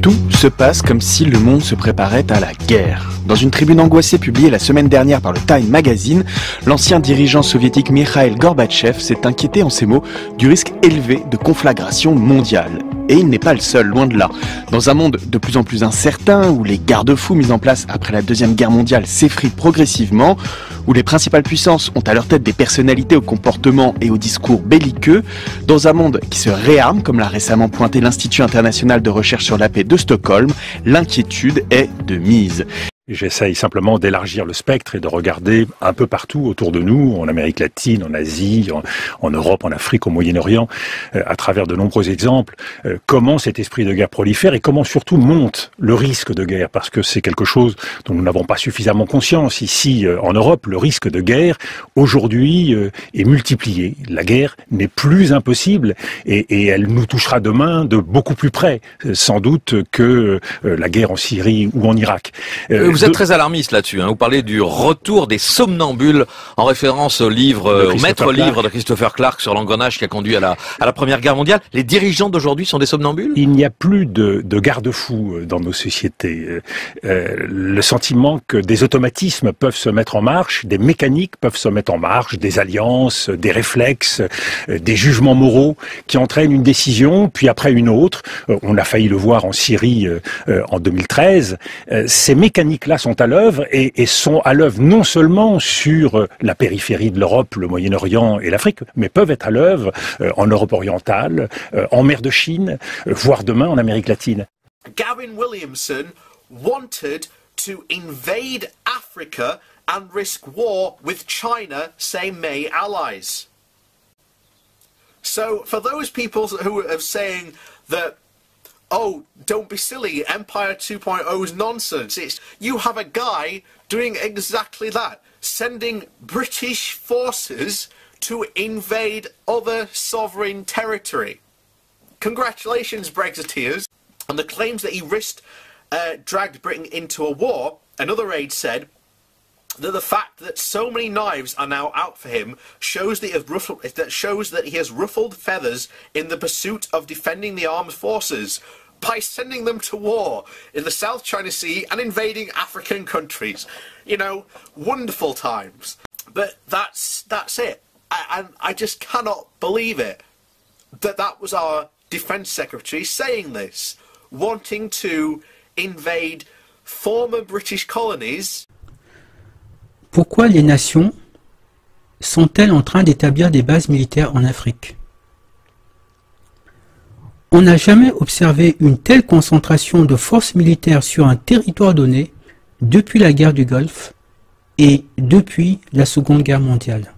Tout se passe comme si le monde se préparait à la guerre. Dans une tribune angoissée publiée la semaine dernière par le Time Magazine, l'ancien dirigeant soviétique Mikhail Gorbatchev s'est inquiété en ces mots du risque élevé de conflagration mondiale. Et il n'est pas le seul, loin de là. Dans un monde de plus en plus incertain, où les garde-fous mis en place après la Deuxième Guerre mondiale s'effritent progressivement, où les principales puissances ont à leur tête des personnalités au comportement et au discours belliqueux, dans un monde qui se réarme, comme l'a récemment pointé l'Institut international de recherche sur la paix de Stockholm, l'inquiétude est de mise. J'essaye simplement d'élargir le spectre et de regarder un peu partout autour de nous, en Amérique latine, en Asie, en Europe, en Afrique, au Moyen-Orient, à travers de nombreux exemples, comment cet esprit de guerre prolifère et comment surtout monte le risque de guerre, parce que c'est quelque chose dont nous n'avons pas suffisamment conscience. Ici, en Europe, le risque de guerre, aujourd'hui, est multiplié. La guerre n'est plus impossible et elle nous touchera demain de beaucoup plus près, sans doute, que la guerre en Syrie ou en Irak. Vous êtes très alarmiste là-dessus, hein. Vous parlez du retour des somnambules en référence au livre, au maître livre de Christopher Clark sur l'engrenage qui a conduit à la Première Guerre mondiale. Les dirigeants d'aujourd'hui sont des somnambules? Il n'y a plus de garde-fous dans nos sociétés. Le sentiment que des automatismes peuvent se mettre en marche, des mécaniques peuvent se mettre en marche, des alliances, des réflexes, des jugements moraux qui entraînent une décision, puis après une autre. On a failli le voir en Syrie en 2013. Ces mécaniques-là sont à l'œuvre et sont à l'œuvre non seulement sur la périphérie de l'Europe, le Moyen-Orient et l'Afrique, mais peuvent être à l'œuvre en Europe orientale, en mer de Chine, voire demain en Amérique latine. Gavin Williamson wanted to invade Africa and risk war with China, say May allies. So for those people who are saying that, oh, don't be silly, Empire 2.0 is nonsense. You have a guy doing exactly that, sending British forces to invade other sovereign territory. Congratulations, Brexiteers. On the claims that he dragged Britain into a war, another aide said that the fact that so many knives are now out for him shows that he has ruffled feathers in the pursuit of defending the armed forces by sending them to war in the South China Sea and invading African countries. You know, wonderful times. But that's it. And I just cannot believe it that was our Defence Secretary saying this, wanting to invade former British colonies. Pourquoi les nations sont-elles en train d'établir des bases militaires en Afrique? On n'a jamais observé une telle concentration de forces militaires sur un territoire donné depuis la guerre du Golfe et depuis la Seconde Guerre mondiale.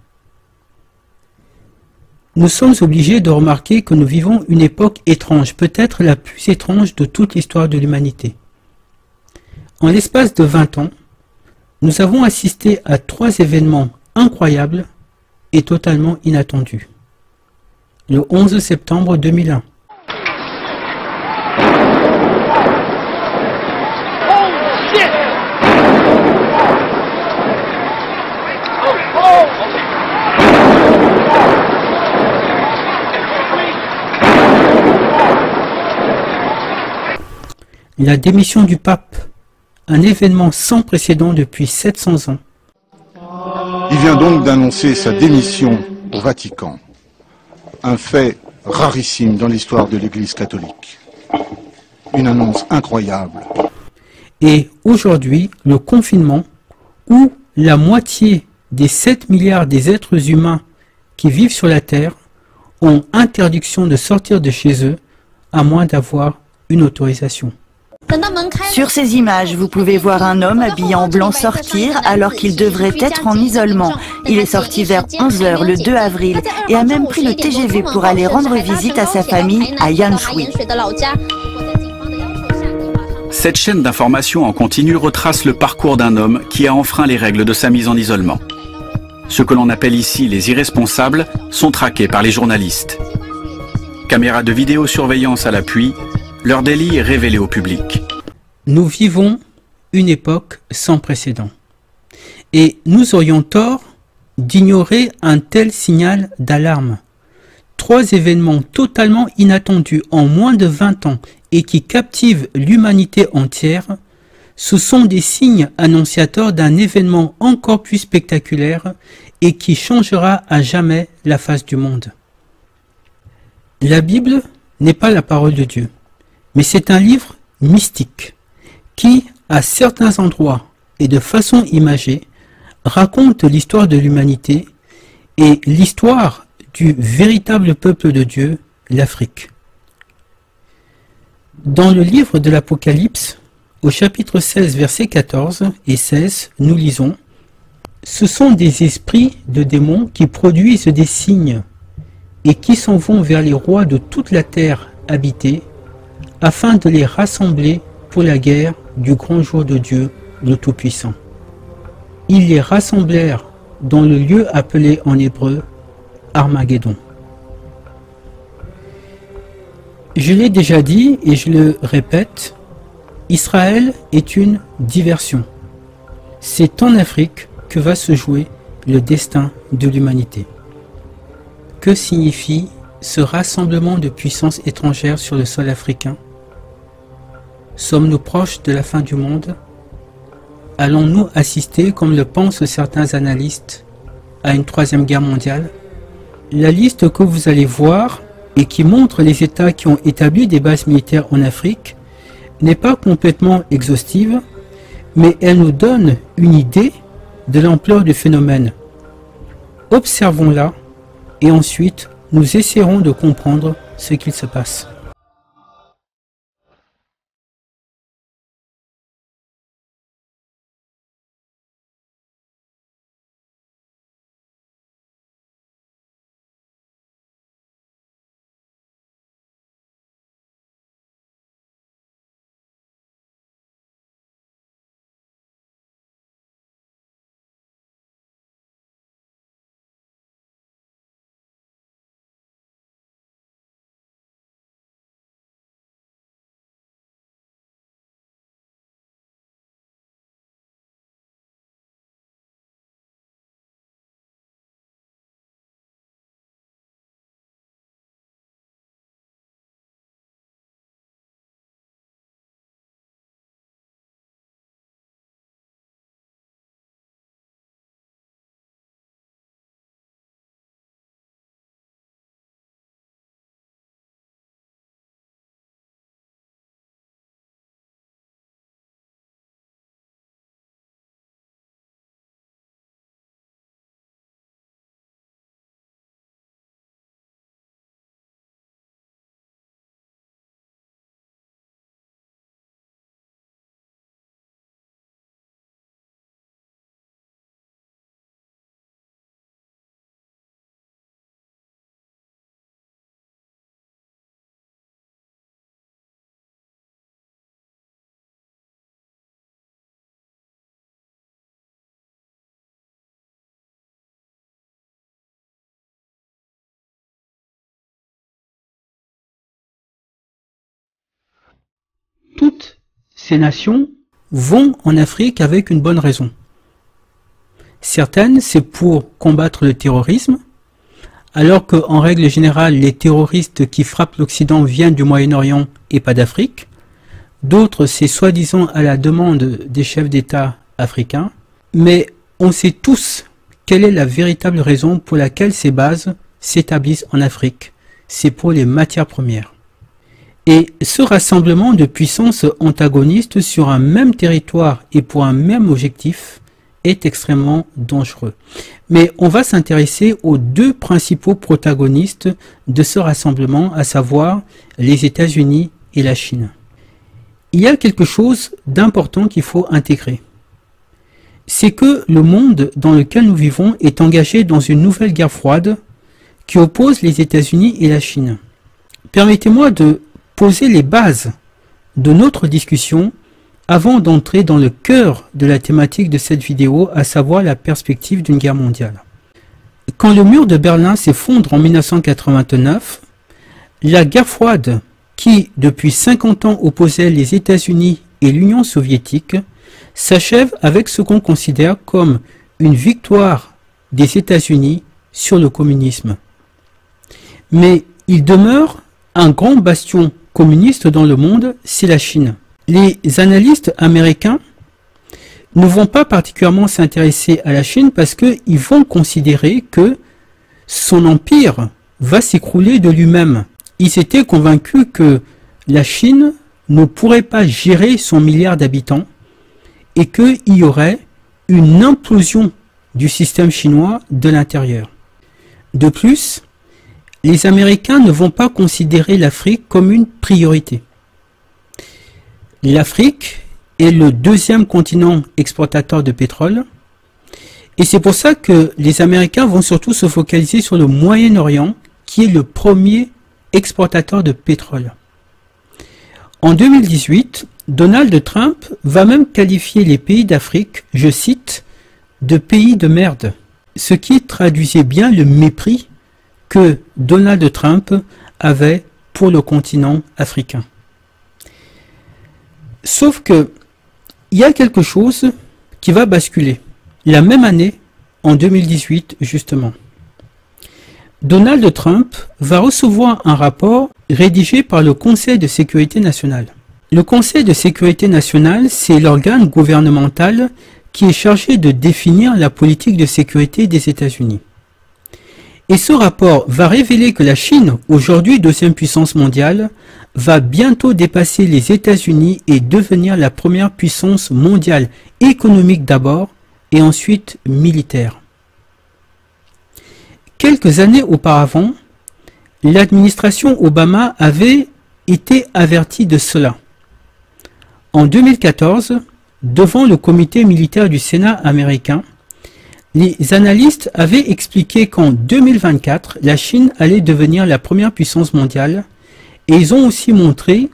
Nous sommes obligés de remarquer que nous vivons une époque étrange, peut-être la plus étrange de toute l'histoire de l'humanité. En l'espace de 20 ans, nous avons assisté à 3 événements incroyables et totalement inattendus. Le 11 septembre 2001. La démission du pape, un événement sans précédent depuis 700 ans. Il vient donc d'annoncer sa démission au Vatican, un fait rarissime dans l'histoire de l'Église catholique. Une annonce incroyable. Et aujourd'hui, le confinement, où la moitié des 7 milliards des êtres humains qui vivent sur la Terre ont interdiction de sortir de chez eux, à moins d'avoir une autorisation. Sur ces images, vous pouvez voir un homme habillé en blanc sortir alors qu'il devrait être en isolement. Il est sorti vers 11 h le 2 avril et a même pris le TGV pour aller rendre visite à sa famille à Yanshui. Cette chaîne d'information en continu retrace le parcours d'un homme qui a enfreint les règles de sa mise en isolement. Ce que l'on appelle ici les irresponsables sont traqués par les journalistes. Caméras de vidéosurveillance à l'appui, leur délit est révélé au public. Nous vivons une époque sans précédent. Et nous aurions tort d'ignorer un tel signal d'alarme. 3 événements totalement inattendus en moins de 20 ans et qui captive l'humanité entière, ce sont des signes annonciateurs d'un événement encore plus spectaculaire et qui changera à jamais la face du monde. La Bible n'est pas la parole de Dieu, mais c'est un livre mystique qui, à certains endroits et de façon imagée, raconte l'histoire de l'humanité et l'histoire du véritable peuple de Dieu, l'Afrique. Dans le livre de l'Apocalypse, au chapitre 16, versets 14 et 16, nous lisons « Ce sont des esprits de démons qui produisent des signes et qui s'en vont vers les rois de toute la terre habitée, afin de les rassembler pour la guerre du grand jour de Dieu, le Tout-Puissant. Ils les rassemblèrent dans le lieu appelé en hébreu Armageddon. » Je l'ai déjà dit et je le répète, Israël est une diversion. C'est en Afrique que va se jouer le destin de l'humanité. Que signifie ce rassemblement de puissances étrangères sur le sol africain? Sommes-nous proches de la fin du monde? Allons-nous assister, comme le pensent certains analystes, à une troisième guerre mondiale? La liste que vous allez voir et qui montre les États qui ont établi des bases militaires en Afrique n'est pas complètement exhaustive, mais elle nous donne une idée de l'ampleur du phénomène. Observons-la et ensuite nous essaierons de comprendre ce qu'il se passe. Toutes ces nations vont en Afrique avec une bonne raison. Certaines, c'est pour combattre le terrorisme, alors qu'en règle générale, les terroristes qui frappent l'Occident viennent du Moyen-Orient et pas d'Afrique. D'autres, c'est soi-disant à la demande des chefs d'État africains. Mais on sait tous quelle est la véritable raison pour laquelle ces bases s'établissent en Afrique. C'est pour les matières premières. Et ce rassemblement de puissances antagonistes sur un même territoire et pour un même objectif est extrêmement dangereux. Mais on va s'intéresser aux deux principaux protagonistes de ce rassemblement, à savoir les États-Unis et la Chine. Il y a quelque chose d'important qu'il faut intégrer. C'est que le monde dans lequel nous vivons est engagé dans une nouvelle guerre froide qui oppose les États-Unis et la Chine. Permettez-moi de poser les bases de notre discussion avant d'entrer dans le cœur de la thématique de cette vidéo, à savoir la perspective d'une guerre mondiale. Quand le mur de Berlin s'effondre en 1989, la guerre froide qui, depuis 50 ans, opposait les États-Unis et l'Union soviétique, s'achève avec ce qu'on considère comme une victoire des États-Unis sur le communisme. Mais il demeure un grand bastion communiste dans le monde, c'est la Chine. Les analystes américains ne vont pas particulièrement s'intéresser à la Chine parce qu'ils vont considérer que son empire va s'écrouler de lui-même. Ils étaient convaincus que la Chine ne pourrait pas gérer son milliard d'habitants et qu'il y aurait une implosion du système chinois de l'intérieur. De plus, les Américains ne vont pas considérer l'Afrique comme une priorité. L'Afrique est le deuxième continent exportateur de pétrole et c'est pour ça que les Américains vont surtout se focaliser sur le Moyen-Orient qui est le premier exportateur de pétrole. En 2018, Donald Trump va même qualifier les pays d'Afrique, je cite, de pays de merde, ce qui traduisait bien le mépris que Donald Trump avait pour le continent africain. Sauf que il y a quelque chose qui va basculer. La même année, en 2018 justement, Donald Trump va recevoir un rapport rédigé par le Conseil de sécurité nationale. Le Conseil de sécurité nationale, c'est l'organe gouvernemental qui est chargé de définir la politique de sécurité des États-Unis. Et ce rapport va révéler que la Chine, aujourd'hui deuxième puissance mondiale, va bientôt dépasser les États-Unis et devenir la première puissance mondiale, économique d'abord et ensuite militaire. Quelques années auparavant, l'administration Obama avait été avertie de cela. En 2014, devant le comité militaire du Sénat américain, les analystes avaient expliqué qu'en 2024, la Chine allait devenir la première puissance mondiale et ils ont aussi montré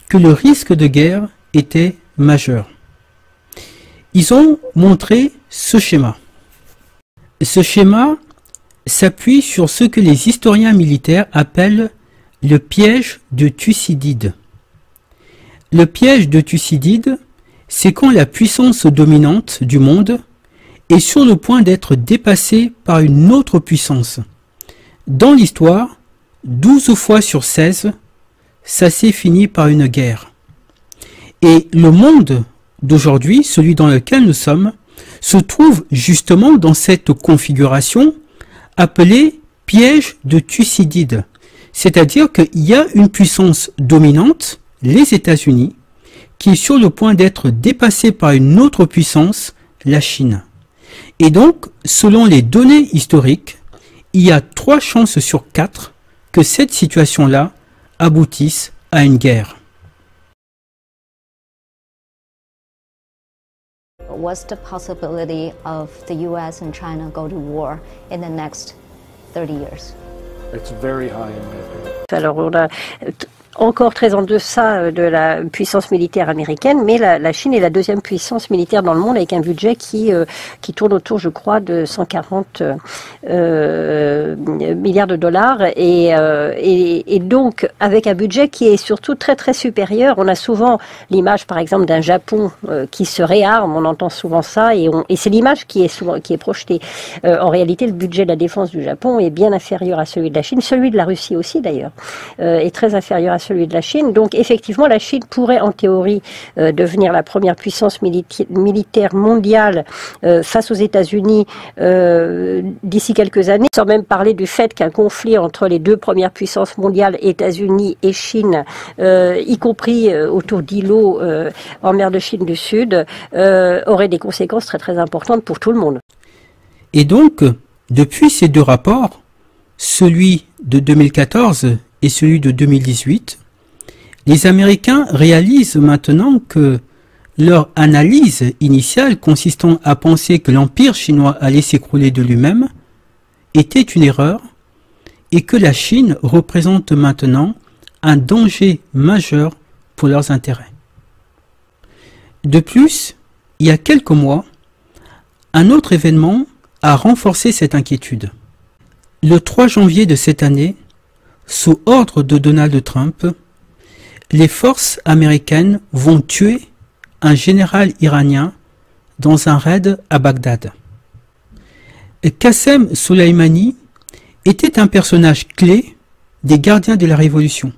que le risque de guerre était majeur. Ils ont montré ce schéma. Ce schéma s'appuie sur ce que les historiens militaires appellent le piège de Thucydide. Le piège de Thucydide, c'est quand la puissance dominante du monde est sur le point d'être dépassée par une autre puissance. Dans l'histoire, 12 fois sur 16, ça s'est fini par une guerre. Et le monde d'aujourd'hui, celui dans lequel nous sommes, se trouve justement dans cette configuration appelée piège de Thucydide. C'est-à-dire qu'il y a une puissance dominante, les États-Unis, qui est sur le point d'être dépassée par une autre puissance, la Chine. Et donc, selon les données historiques, il y a 3 chances sur 4 que cette situation-là aboutisse à une guerre. What's the possibility of the US and China go to war in the next 30 years? It's very high in my opinion. Alors on a encore très en deçà de la puissance militaire américaine, mais la Chine est la deuxième puissance militaire dans le monde avec un budget qui tourne autour, je crois, de 140 milliards de dollars et donc avec un budget qui est surtout très très supérieur. On a souvent l'image, par exemple, d'un Japon qui se réarme, on entend souvent ça et c'est l'image qui est projetée. En réalité, le budget de la défense du Japon est bien inférieur à celui de la Chine, celui de la Russie aussi d'ailleurs, est très inférieur à celui de la Chine. Donc effectivement, la Chine pourrait en théorie devenir la première puissance militaire mondiale face aux États-Unis d'ici quelques années, sans même parler du fait qu'un conflit entre les deux premières puissances mondiales, États-Unis et Chine, y compris autour d'îlots en mer de Chine du Sud, aurait des conséquences très très importantes pour tout le monde. Et donc, depuis ces deux rapports, celui de 2014 et celui de 2018, les Américains réalisent maintenant que leur analyse initiale consistant à penser que l'empire chinois allait s'écrouler de lui-même était une erreur et que la Chine représente maintenant un danger majeur pour leurs intérêts. De plus, il y a quelques mois, un autre événement a renforcé cette inquiétude. Le 3 janvier de cette année, sous ordre de Donald Trump, les forces américaines vont tuer un général iranien dans un raid à Bagdad. Qassem Soleimani était un personnage clé des gardiens de la révolution.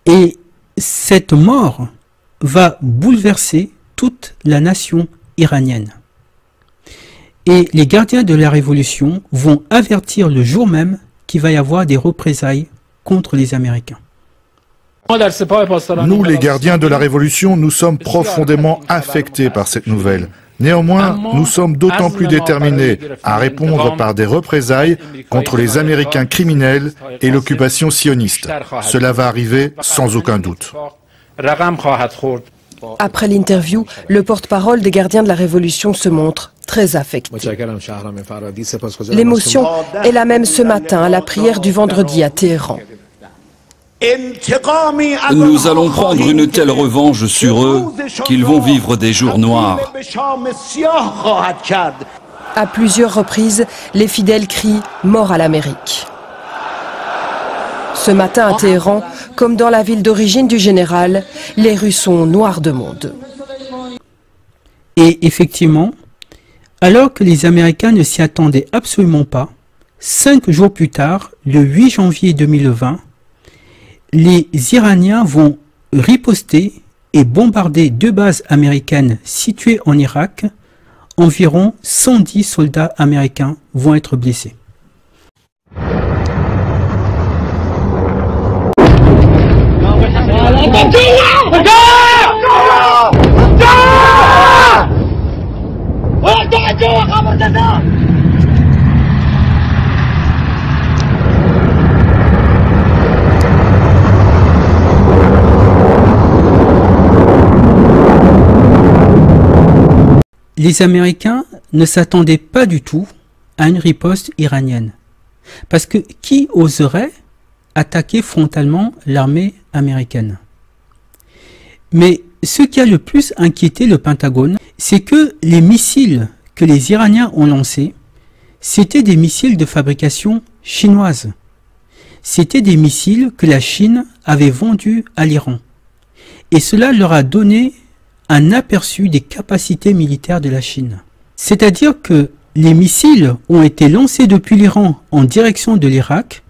Et cette mort va bouleverser toute la nation iranienne. Et les gardiens de la révolution vont avertir le jour même qu'il va y avoir des représailles contre les Américains. Nous, les gardiens de la Révolution, nous sommes profondément affectés par cette nouvelle. Néanmoins, nous sommes d'autant plus déterminés à répondre par des représailles contre les Américains criminels et l'occupation sioniste. Cela va arriver sans aucun doute. Après l'interview, le porte-parole des gardiens de la Révolution se montre très affecté. L'émotion est la même ce matin à la prière du vendredi à Téhéran. Nous allons prendre une telle revanche sur eux qu'ils vont vivre des jours noirs. À plusieurs reprises, les fidèles crient « Mort à l'Amérique ». Ce matin à Téhéran, comme dans la ville d'origine du général, les rues sont noires de monde. Et effectivement, alors que les Américains ne s'y attendaient absolument pas, 5 jours plus tard, le 8 janvier 2020, les Iraniens vont riposter et bombarder 2 bases américaines situées en Irak. Environ 110 soldats américains vont être blessés. Les Américains ne s'attendaient pas du tout à une riposte iranienne. Parce que qui oserait attaquer frontalement l'armée américaine? Mais ce qui a le plus inquiété le Pentagone, c'est que les missiles que les Iraniens ont lancés, c'étaient des missiles de fabrication chinoise. C'étaient des missiles que la Chine avait vendus à l'Iran. Et cela leur a donné un aperçu des capacités militaires de la Chine. C'est-à-dire que les missiles ont été lancés depuis l'Iran en direction de l'Irak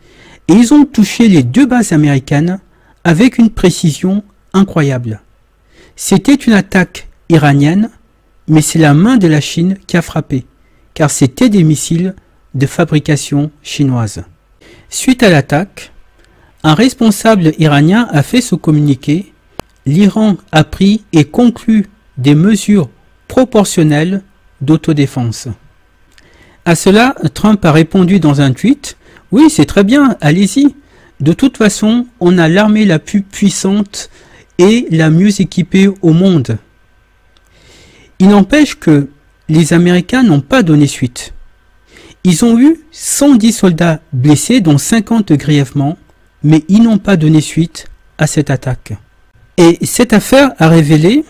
et ils ont touché les 2 bases américaines avec une précision incroyable. C'était une attaque iranienne, mais c'est la main de la Chine qui a frappé, car c'était des missiles de fabrication chinoise. Suite à l'attaque, un responsable iranien a fait ce communiqué. L'Iran a pris et conclu des mesures proportionnelles d'autodéfense. À cela, Trump a répondu dans un tweet « Oui, c'est très bien, allez-y. De toute façon, on a l'armée la plus puissante et la mieux équipée au monde. » Il n'empêche que les Américains n'ont pas donné suite. Ils ont eu 110 soldats blessés, dont 50 grièvement, mais ils n'ont pas donné suite à cette attaque. Et cette affaire a révélé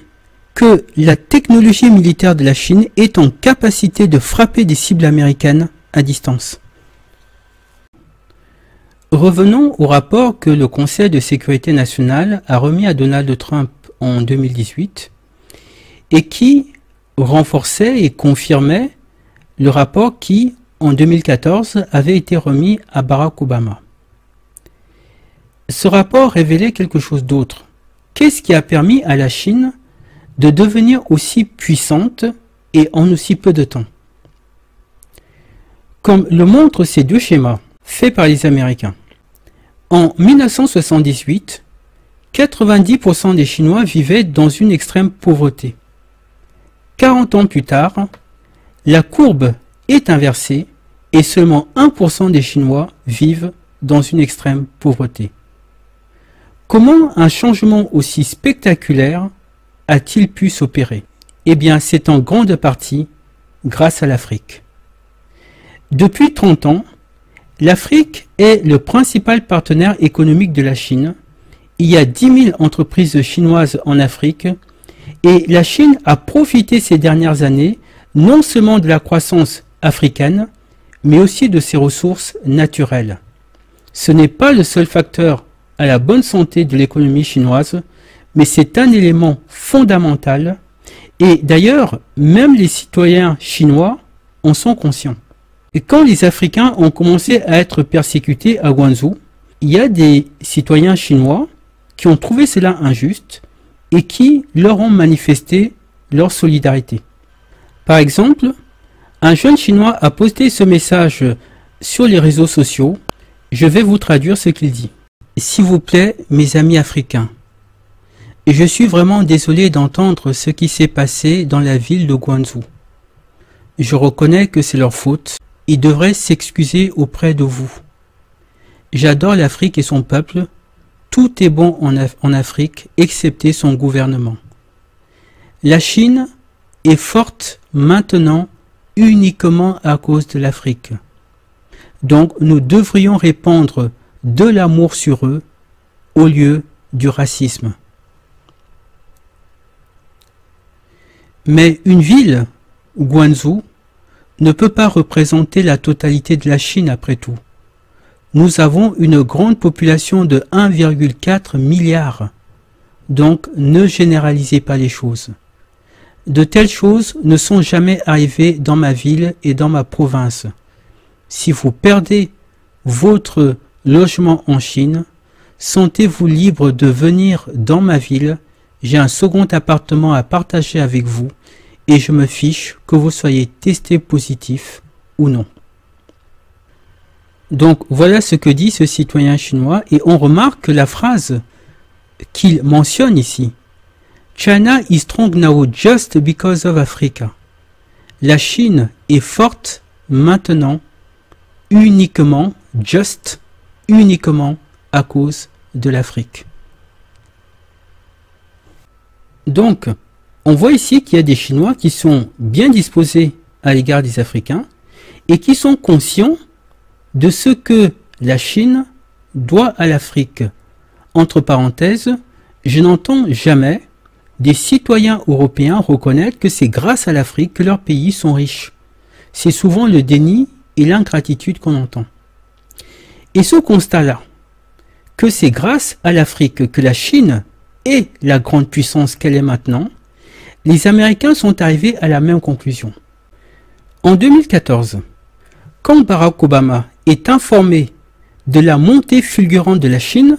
que la technologie militaire de la Chine est en capacité de frapper des cibles américaines à distance. Revenons au rapport que le Conseil de sécurité nationale a remis à Donald Trump en 2018 et qui renforçait et confirmait le rapport qui, en 2014, avait été remis à Barack Obama. Ce rapport révélait quelque chose d'autre. Qu'est-ce qui a permis à la Chine de devenir aussi puissante et en aussi peu de temps? Comme le montrent ces 2 schémas faits par les Américains. En 1978, 90% des Chinois vivaient dans une extrême pauvreté. 40 ans plus tard, la courbe est inversée et seulement 1% des Chinois vivent dans une extrême pauvreté. Comment un changement aussi spectaculaire a-t-il pu s'opérer? Eh bien, c'est en grande partie grâce à l'Afrique. Depuis 30 ans, l'Afrique est le principal partenaire économique de la Chine. Il y a 10 000 entreprises chinoises en Afrique et la Chine a profité ces dernières années non seulement de la croissance africaine, mais aussi de ses ressources naturelles. Ce n'est pas le seul facteur à la bonne santé de l'économie chinoise, mais c'est un élément fondamental et d'ailleurs, même les citoyens chinois en sont conscients. Et quand les Africains ont commencé à être persécutés à Guangzhou, il y a des citoyens chinois qui ont trouvé cela injuste et qui leur ont manifesté leur solidarité. Par exemple, un jeune Chinois a posté ce message sur les réseaux sociaux. Je vais vous traduire ce qu'il dit. S'il vous plaît, mes amis africains, je suis vraiment désolé d'entendre ce qui s'est passé dans la ville de Guangzhou. Je reconnais que c'est leur faute. Ils devraient s'excuser auprès de vous. J'adore l'Afrique et son peuple. Tout est bon en Afrique, excepté son gouvernement. La Chine est forte maintenant uniquement à cause de l'Afrique. Donc nous devrions répandre de l'amour sur eux au lieu du racisme. Mais une ville, Guangzhou, ne peut pas représenter la totalité de la Chine après tout. Nous avons une grande population de 1,4 milliard. Donc ne généralisez pas les choses. De telles choses ne sont jamais arrivées dans ma ville et dans ma province. Si vous perdez votre logement en Chine, sentez-vous libre de venir dans ma ville. J'ai un second appartement à partager avec vous et je me fiche que vous soyez testé positif ou non. Donc voilà ce que dit ce citoyen chinois et on remarque que la phrase qu'il mentionne ici, China is strong now just because of Africa. La Chine est forte maintenant uniquement à cause de l'Afrique. Donc, on voit ici qu'il y a des Chinois qui sont bien disposés à l'égard des Africains et qui sont conscients de ce que la Chine doit à l'Afrique. Entre parenthèses, je n'entends jamais des citoyens européens reconnaître que c'est grâce à l'Afrique que leurs pays sont riches. C'est souvent le déni et l'ingratitude qu'on entend. Et ce constat-là, que c'est grâce à l'Afrique que la Chine est la grande puissance qu'elle est maintenant, les Américains sont arrivés à la même conclusion. En 2014, quand Barack Obama est informé de la montée fulgurante de la Chine,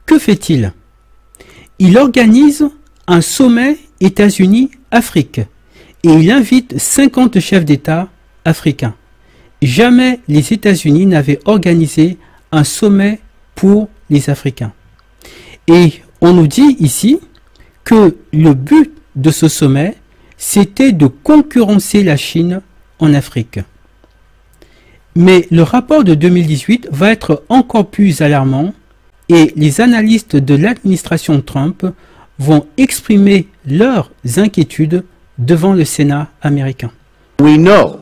que fait-il? Il organise un sommet États-Unis-Afrique et il invite 50 chefs d'État africains. Jamais les États-Unis n'avaient organisé un sommet pour les Africains. Et on nous dit ici que le but de ce sommet, c'était de concurrencer la Chine en Afrique. Mais le rapport de 2018 va être encore plus alarmant et les analystes de l'administration Trump vont exprimer leurs inquiétudes devant le Sénat américain. We know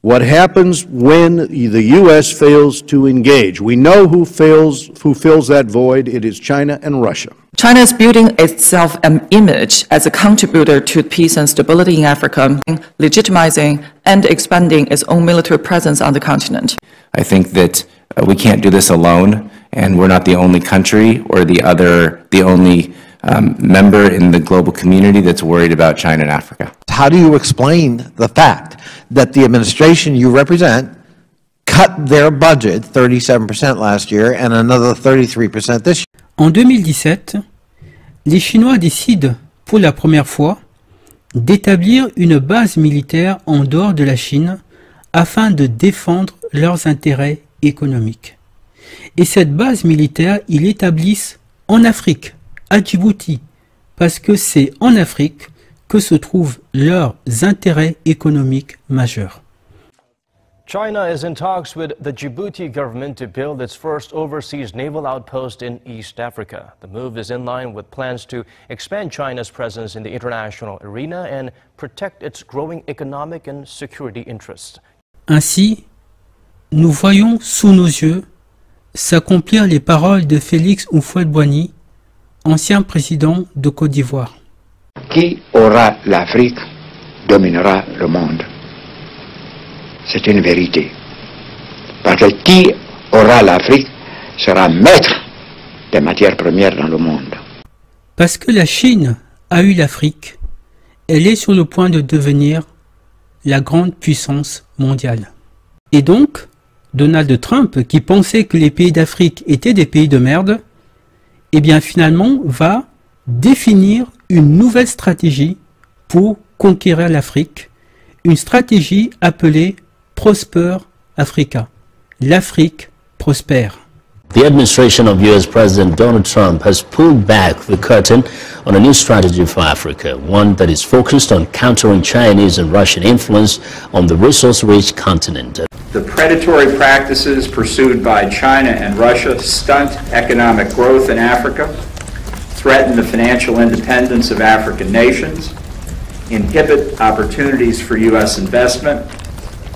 what happens when the U.S. fails to engage. We know who fills that void. It is China and Russia. China is building itself an image as a contributor to peace and stability in Africa, legitimizing and expanding its own military presence on the continent. I think that we can't do this alone, and we're not the only country or the only member in the global community that's worried about China and Africa. How do you explain the fact that the administration you represent cut their budget 37% last year and another 33% this year? En 2017, les Chinois décident pour la première fois d'établir une base militaire en dehors de la Chine afin de défendre leurs intérêts économiques. Et cette base militaire, ils l'établissent en Afrique, à Djibouti, parce que c'est en Afrique que se trouvent leurs intérêts économiques majeurs. China is in talks with the Djibouti government to build its first overseas naval outpost in East Africa. The move is in line with plans to expand China's presence in the international arena and protect its growing economic and security interests. Ainsi, nous voyons sous nos yeux s'accomplir les paroles de Félix Houphouët-Boigny, ancien président de Côte d'Ivoire. Qui aura l'Afrique dominera le monde. C'est une vérité. Parce que qui aura l'Afrique sera maître des matières premières dans le monde. Parce que la Chine a eu l'Afrique, elle est sur le point de devenir la grande puissance mondiale. Et donc, Donald Trump, qui pensait que les pays d'Afrique étaient des pays de merde, eh bien finalement va définir une nouvelle stratégie pour conquérir l'Afrique, une stratégie appelée Prosper Africa, l'Afrique prospère. The administration of US President Donald Trump has pulled back the curtain on a new strategy for Africa, one that is focused on countering Chinese and Russian influence on the resource-rich continent. The predatory practices pursued by China and Russia stunt economic growth in Africa, threaten the financial independence of African nations, inhibit opportunities for U.S. investment,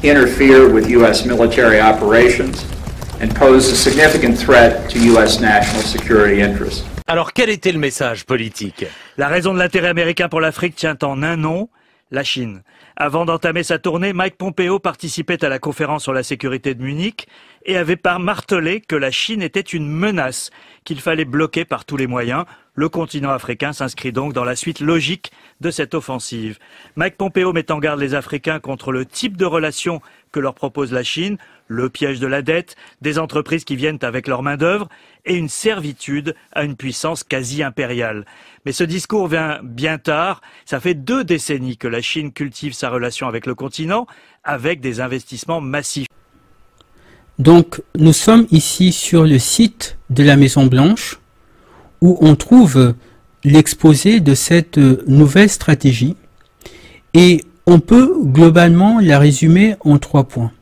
interfere with U.S. military operations, and pose a significant threat to U.S. national security interests. Alors quel était le message politique? La raison de l'intérêt américain pour l'Afrique tient en un nom, la Chine. Avant d'entamer sa tournée, Mike Pompeo participait à la conférence sur la sécurité de Munich et avait martelé que la Chine était une menace qu'il fallait bloquer par tous les moyens. Le continent africain s'inscrit donc dans la suite logique de cette offensive. Mike Pompeo met en garde les Africains contre le type de relations que leur propose la Chine, le piège de la dette, des entreprises qui viennent avec leur main-d'œuvre et une servitude à une puissance quasi impériale. Mais ce discours vient bien tard. Ça fait 2 décennies que la Chine cultive sa relation avec le continent avec des investissements massifs. Donc, nous sommes ici sur le site de la Maison-Blanche où on trouve l'exposé de cette nouvelle stratégie et on peut globalement la résumer en 3 points.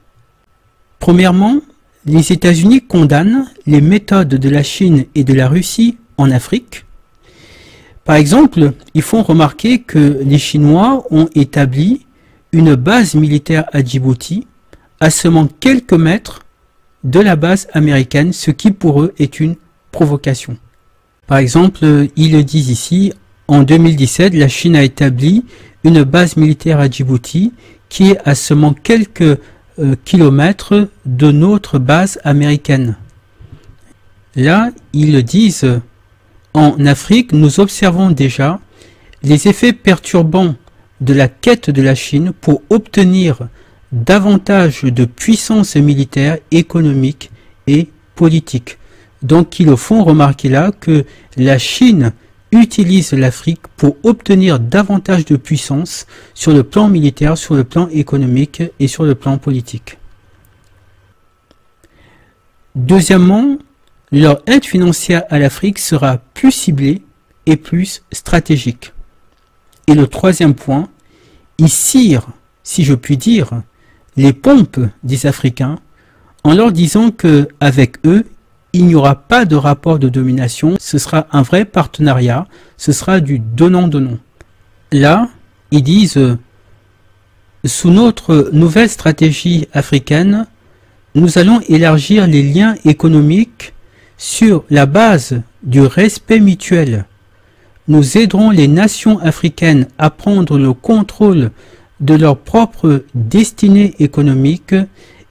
Premièrement, les États-Unis condamnent les méthodes de la Chine et de la Russie en Afrique. Par exemple, ils font remarquer que les Chinois ont établi une base militaire à Djibouti à seulement quelques mètres de la base américaine, ce qui pour eux est une provocation. Par exemple, ils le disent ici, en 2017, la Chine a établi une base militaire à Djibouti qui est à seulement quelques kilomètres de notre base américaine. Là, ils le disent, en Afrique, nous observons déjà les effets perturbants de la quête de la Chine pour obtenir davantage de puissance militaire, économique et politique. Donc, ils le font remarquer là que la Chine utilise l'Afrique pour obtenir davantage de puissance sur le plan militaire, sur le plan économique et sur le plan politique. Deuxièmement, leur aide financière à l'Afrique sera plus ciblée et plus stratégique. Et le troisième point, ils cirent, si je puis dire, les pompes des Africains en leur disant qu'avec eux, il n'y aura pas de rapport de domination, ce sera un vrai partenariat, ce sera du donnant-donnant. Là, ils disent, sous notre nouvelle stratégie africaine, nous allons élargir les liens économiques sur la base du respect mutuel. Nous aiderons les nations africaines à prendre le contrôle de leur propre destinée économique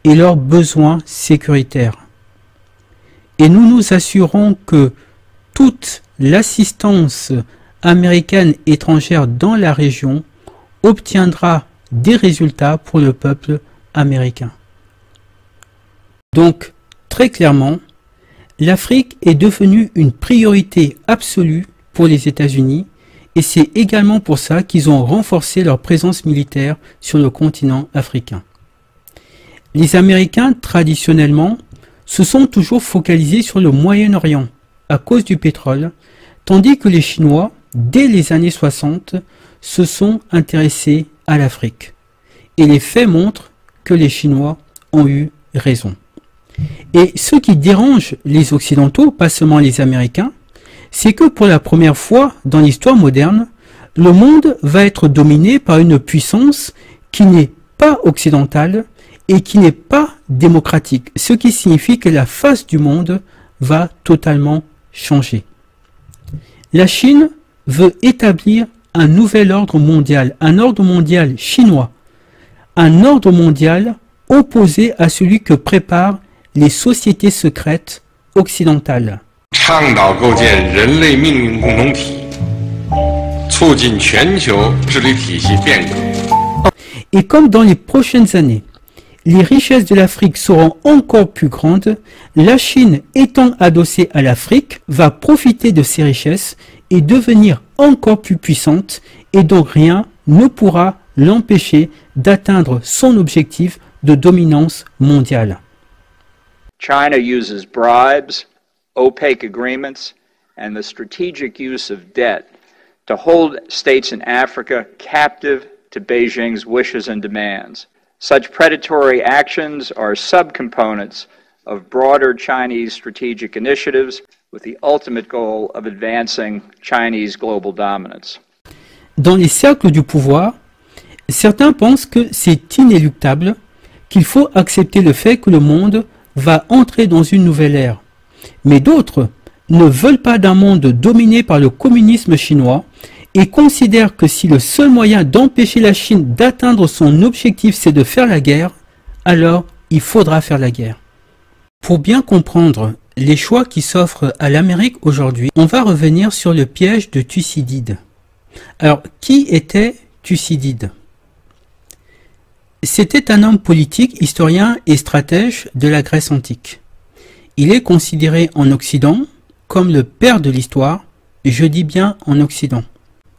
et leurs besoins sécuritaires. Et nous nous assurons que toute l'assistance américaine étrangère dans la région obtiendra des résultats pour le peuple américain. Donc, très clairement, l'Afrique est devenue une priorité absolue pour les États-Unis et c'est également pour ça qu'ils ont renforcé leur présence militaire sur le continent africain. Les Américains, traditionnellement, se sont toujours focalisés sur le Moyen-Orient à cause du pétrole, tandis que les Chinois, dès les années 60, se sont intéressés à l'Afrique. Et les faits montrent que les Chinois ont eu raison. Et ce qui dérange les Occidentaux, pas seulement les Américains, c'est que pour la première fois dans l'histoire moderne, le monde va être dominé par une puissance qui n'est pas occidentale et qui n'est pas démocratique, ce qui signifie que la face du monde va totalement changer. La Chine veut établir un nouvel ordre mondial, un ordre mondial chinois, un ordre mondial opposé à celui que préparent les sociétés secrètes occidentales. Et comme dans les prochaines années, les richesses de l'Afrique seront encore plus grandes, la Chine étant adossée à l'Afrique va profiter de ces richesses et devenir encore plus puissante et donc rien ne pourra l'empêcher d'atteindre son objectif de dominance mondiale. China uses bribes, opaque agreements, and the strategic use of debt to hold states in Africa captive to Beijing's wishes and demands. Such predatory actions are subcomponents of broader Chinese strategic initiatives with the ultimate goal of advancing Chinese global dominance. Dans les cercles du pouvoir, certains pensent que c'est inéluctable, qu'il faut accepter le fait que le monde va entrer dans une nouvelle ère. Mais d'autres ne veulent pas d'un monde dominé par le communisme chinois et considèrent que si le seul moyen d'empêcher la Chine d'atteindre son objectif c'est de faire la guerre, alors il faudra faire la guerre. Pour bien comprendre les choix qui s'offrent à l'Amérique aujourd'hui, on va revenir sur le piège de Thucydide. Alors, qui était Thucydide? C'était un homme politique, historien et stratège de la Grèce antique. Il est considéré en Occident comme le père de l'histoire, et je dis bien en Occident.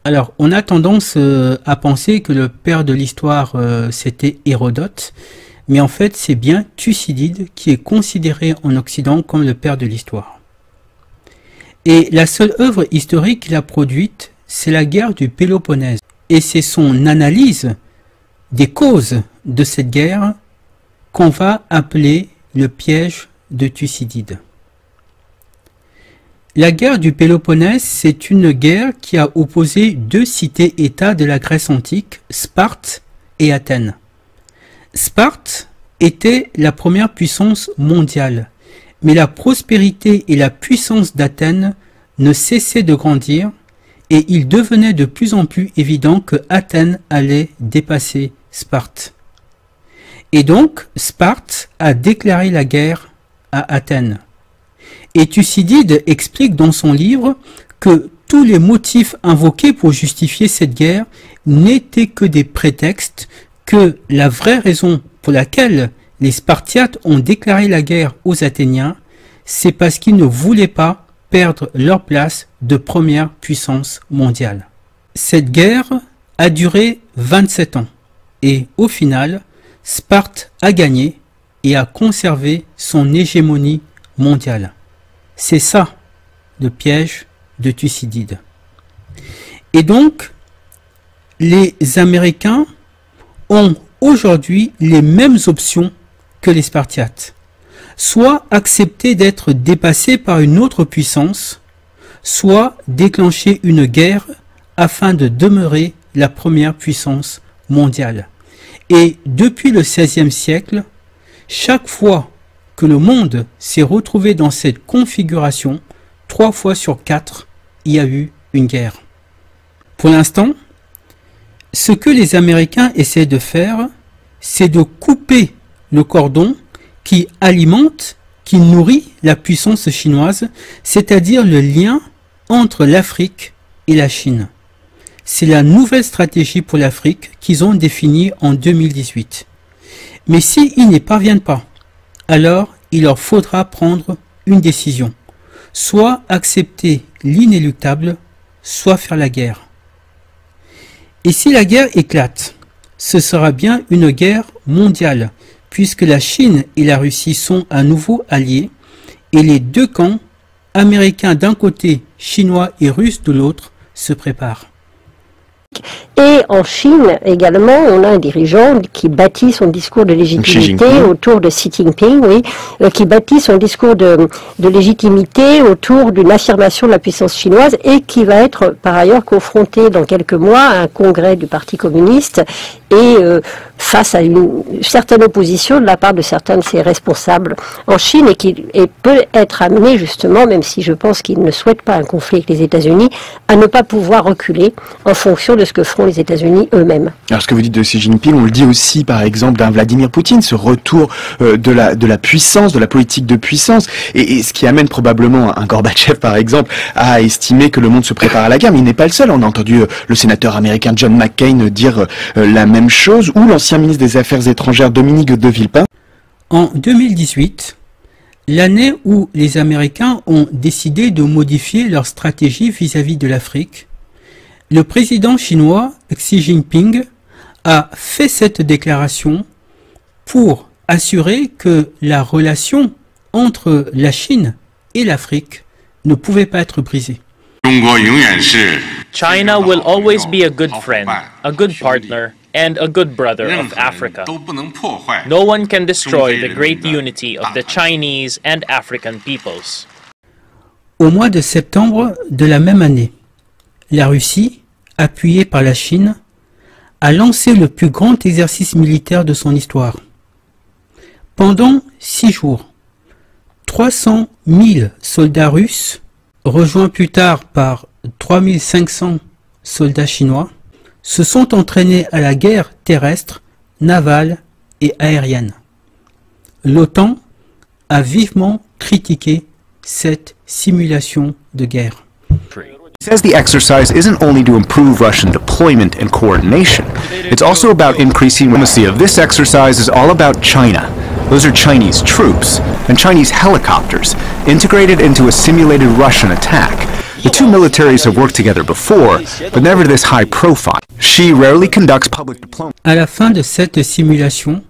Alors, on a tendance à penser que le père de l'histoire, c'était Hérodote, mais en fait, c'est bien Thucydide qui est considéré en Occident comme le père de l'histoire. Et la seule œuvre historique qu'il a produite, c'est la guerre du Péloponnèse. Et c'est son analyse des causes de cette guerre qu'on va appeler le piège de Thucydide. La guerre du Péloponnèse, c'est une guerre qui a opposé deux cités-États de la Grèce antique, Sparte et Athènes. Sparte était la première puissance mondiale, mais la prospérité et la puissance d'Athènes ne cessaient de grandir et il devenait de plus en plus évident que Athènes allait dépasser Sparte. Et donc, Sparte a déclaré la guerre à Athènes. Et Thucydide explique dans son livre que tous les motifs invoqués pour justifier cette guerre n'étaient que des prétextes, que la vraie raison pour laquelle les Spartiates ont déclaré la guerre aux Athéniens, c'est parce qu'ils ne voulaient pas perdre leur place de première puissance mondiale. Cette guerre a duré 27 ans et au final, Sparte a gagné et a conservé son hégémonie mondiale. C'est ça le piège de Thucydide. Et donc, les Américains ont aujourd'hui les mêmes options que les Spartiates. Soit accepter d'être dépassés par une autre puissance, soit déclencher une guerre afin de demeurer la première puissance mondiale. Et depuis le XVIe siècle, chaque fois que le monde s'est retrouvé dans cette configuration, 3 fois sur 4, il y a eu une guerre. Pour l'instant, ce que les Américains essaient de faire, c'est de couper le cordon qui alimente, qui nourrit la puissance chinoise, c'est-à-dire le lien entre l'Afrique et la Chine. C'est la nouvelle stratégie pour l'Afrique qu'ils ont définie en 2018. Mais s'ils n'y parviennent pas, alors il leur faudra prendre une décision. Soit accepter l'inéluctable, soit faire la guerre. Et si la guerre éclate, ce sera bien une guerre mondiale, puisque la Chine et la Russie sont à nouveau alliés, et les deux camps, américains d'un côté, chinois et russes de l'autre, se préparent. Et en Chine également, on a un dirigeant qui bâtit son discours de légitimité autour de Xi Jinping, oui, qui bâtit son discours de légitimité autour d'une affirmation de la puissance chinoise et qui va être par ailleurs confronté dans quelques mois à un congrès du Parti communiste et face à une certaine opposition de la part de certains de ses responsables en Chine et qui peut être amené justement, même si je pense qu'il ne souhaite pas un conflit avec les États-Unis, à ne pas pouvoir reculer en fonction de ce que feront les États-Unis eux-mêmes. Alors ce que vous dites de Xi Jinping, on le dit aussi par exemple d'un Vladimir Poutine, ce retour de la puissance, de la politique de puissance, et ce qui amène probablement un Gorbatchev par exemple à estimer que le monde se prépare à la guerre, mais il n'est pas le seul. On a entendu le sénateur américain John McCain dire la même chose, ou l'ancien l'ancien ministre des Affaires étrangères Dominique de Villepin. En 2018, l'année où les Américains ont décidé de modifier leur stratégie vis-à-vis de l'Afrique, le président chinois Xi Jinping a fait cette déclaration pour assurer que la relation entre la Chine et l'Afrique ne pouvait pas être brisée. China will always be a good friend, a good partner, and a good brother of Africa. No one can destroy the great unity of the Chinese and African peoples. Au mois de septembre de la même année, la Russie, appuyée par la Chine, a lancé le plus grand exercice militaire de son histoire. Pendant 6 jours, 300 000 soldats russes, rejoints plus tard par 3500 soldats chinois, se sont entraînés à la guerre terrestre, navale et aérienne. L'OTAN a vivement critiqué cette simulation de guerre. He says the exercise isn't only to improve Russian deployment and coordination, it's also about increasing diplomacy. Of this exercise is all about China. Those are Chinese troops and Chinese helicopters integrated into a simulated Russian attack. The two militaries have worked together before, but never this high profile. Xi rarely conducts public diplomacy. À la fin de cette simulation,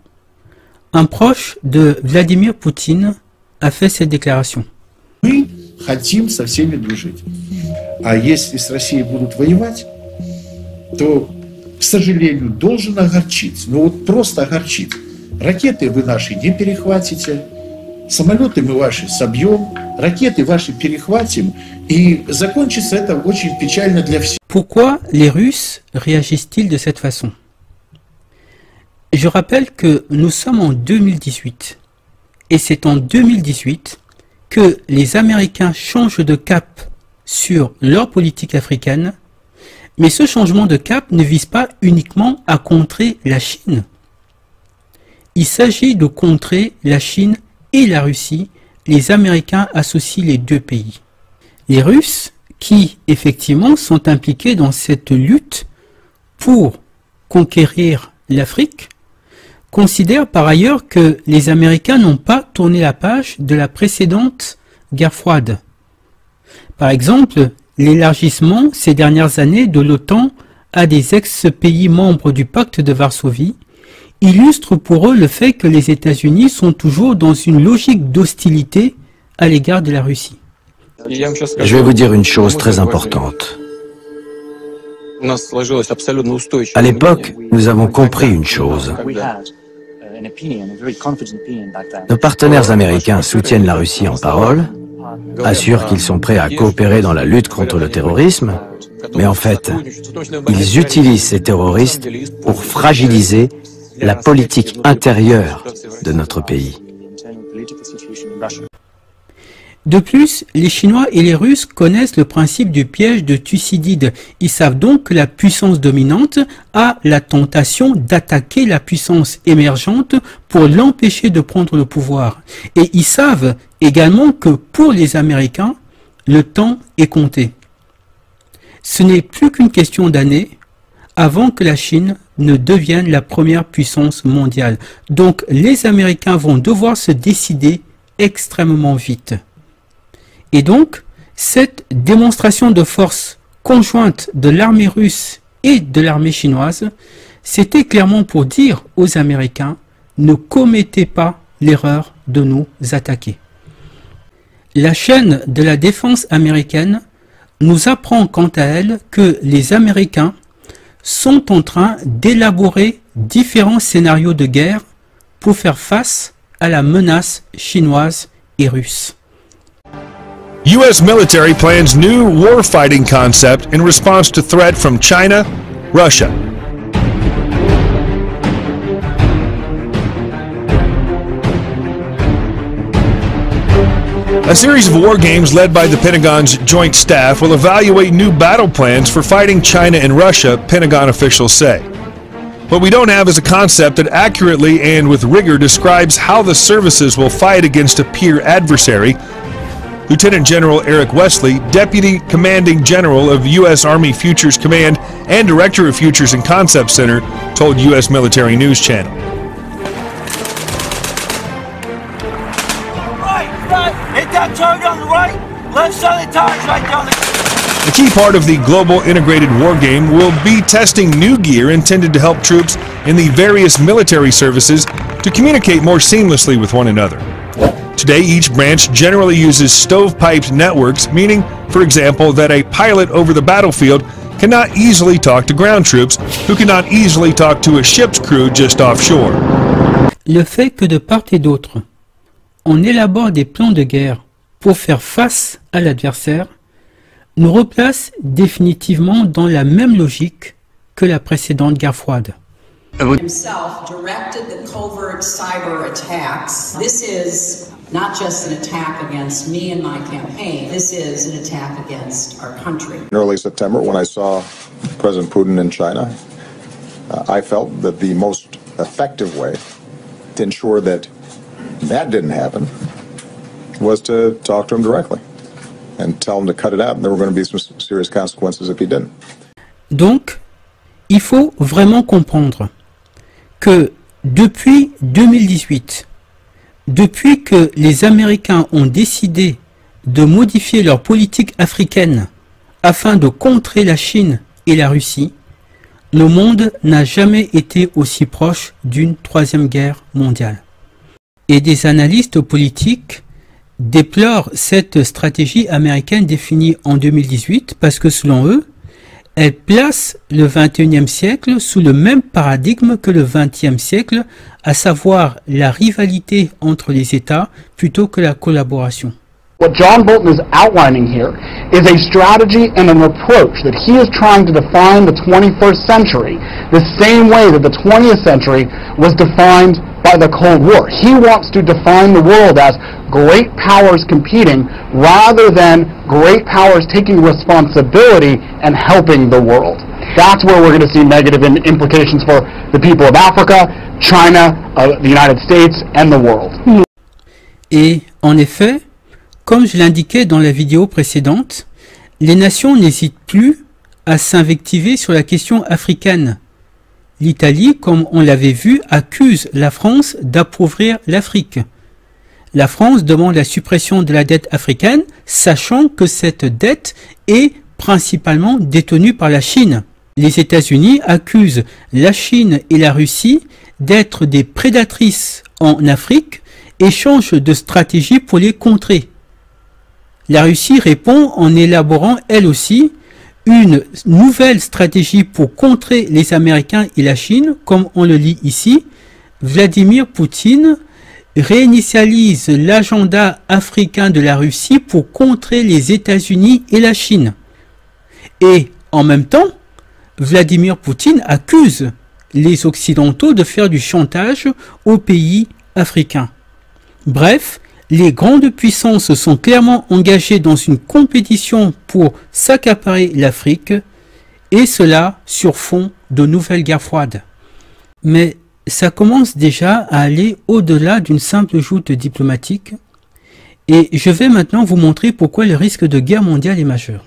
un proche de Vladimir Poutine a fait cette déclaration. Мы хотим со всеми дружить. А если с Россией будут воевать, то, к сожалению, должен огорчить. Ну вот просто огорчить. Ракеты вы наши не перехватите, самолеты мы ваши собьем, ракеты ваши перехватим, и закончится это очень печально для всех. Pourquoi les Russes réagissent-ils de cette façon? Je rappelle que nous sommes en 2018, et c'est en 2018 que les Américains changent de cap sur leur politique africaine, mais ce changement de cap ne vise pas uniquement à contrer la Chine. Il s'agit de contrer la Chine et la Russie. Les Américains associent les deux pays. Les Russes, qui effectivement sont impliqués dans cette lutte pour conquérir l'Afrique, considèrent par ailleurs que les Américains n'ont pas tourné la page de la précédente guerre froide. Par exemple, l'élargissement ces dernières années de l'OTAN à des ex-pays membres du pacte de Varsovie illustre pour eux le fait que les États-Unis sont toujours dans une logique d'hostilité à l'égard de la Russie. Je vais vous dire une chose très importante. À l'époque, nous avons compris une chose. Nos partenaires américains soutiennent la Russie en parole, assurent qu'ils sont prêts à coopérer dans la lutte contre le terrorisme, mais en fait, ils utilisent ces terroristes pour fragiliser la politique intérieure de notre pays. De plus, les Chinois et les Russes connaissent le principe du piège de Thucydide. Ils savent donc que la puissance dominante a la tentation d'attaquer la puissance émergente pour l'empêcher de prendre le pouvoir. Et ils savent également que pour les Américains, le temps est compté. Ce n'est plus qu'une question d'années avant que la Chine ne devienne la première puissance mondiale. Donc les Américains vont devoir se décider extrêmement vite. Et donc, cette démonstration de force conjointe de l'armée russe et de l'armée chinoise, c'était clairement pour dire aux Américains, ne commettez pas l'erreur de nous attaquer. La chaîne de la défense américaine nous apprend quant à elle que les Américains sont en train d'élaborer différents scénarios de guerre pour faire face à la menace chinoise et russe. U.S. military plans new war-fighting concept in response to threat from China, Russia. A series of war games led by the Pentagon's Joint Staff will evaluate new battle plans for fighting China and Russia, Pentagon officials say. What we don't have is a concept that accurately and with rigor describes how the services will fight against a peer adversary. Lieutenant General Eric Wesley, Deputy Commanding General of U.S. Army Futures Command and Director of Futures and Concept Center, told U.S. Military News Channel. Hit that target on the right, left side of the target's right down the... A key part of the global integrated war game will be testing new gear intended to help troops in the various military services to communicate more seamlessly with one another. Today, each branch generally uses stovepiped networks, meaning, for example, that a pilot over the battlefield cannot easily talk to ground troops who cannot easily talk to a ship's crew just offshore. Le fait que de part et d'autre, on élabore des plans de guerre pour faire face à l'adversaire nous replace définitivement dans la même logique que la précédente guerre froide. Himself directed the covert cyber attacks. This is not just an attack against me and my campaign. This is an attack against our country. In early September, when I saw President Putin in China, I felt that the most effective way to ensure that that didn't happen was to talk to him directly and tell him to cut it out, and there were going to be some serious consequences if he didn't. Donc, il faut vraiment comprendre que depuis 2018, depuis que les Américains ont décidé de modifier leur politique africaine afin de contrer la Chine et la Russie, le monde n'a jamais été aussi proche d'une troisième guerre mondiale. Et des analystes politiques déplorent cette stratégie américaine définie en 2018 parce que selon eux, elle place le XXIe siècle sous le même paradigme que le XXe siècle, à savoir la rivalité entre les États plutôt que la collaboration. What John Bolton is outlining here is a strategy and an approach that he is trying to define the 21st century the same way that the 20th century was defined by the Cold War. He wants to define the world as great powers competing rather than great powers taking responsibility and helping the world. That's where we're going to see negative implications for the people of Africa, China, the United States, and the world. Et en effet, comme je l'indiquais dans la vidéo précédente, les nations n'hésitent plus à s'invectiver sur la question africaine. L'Italie, comme on l'avait vu, accuse la France d'appauvrir l'Afrique. La France demande la suppression de la dette africaine, sachant que cette dette est principalement détenue par la Chine. Les États-Unis accusent la Chine et la Russie d'être des prédatrices en Afrique et changent de stratégie pour les contrer. La Russie répond en élaborant elle aussi une nouvelle stratégie pour contrer les Américains et la Chine, comme on le lit ici. Vladimir Poutine réinitialise l'agenda africain de la Russie pour contrer les États-Unis et la Chine. Et en même temps, Vladimir Poutine accuse les Occidentaux de faire du chantage aux pays africains. Bref, les grandes puissances sont clairement engagées dans une compétition pour s'accaparer l'Afrique, et cela sur fond de nouvelles guerres froides. Mais ça commence déjà à aller au-delà d'une simple joute diplomatique, et je vais maintenant vous montrer pourquoi le risque de guerre mondiale est majeur.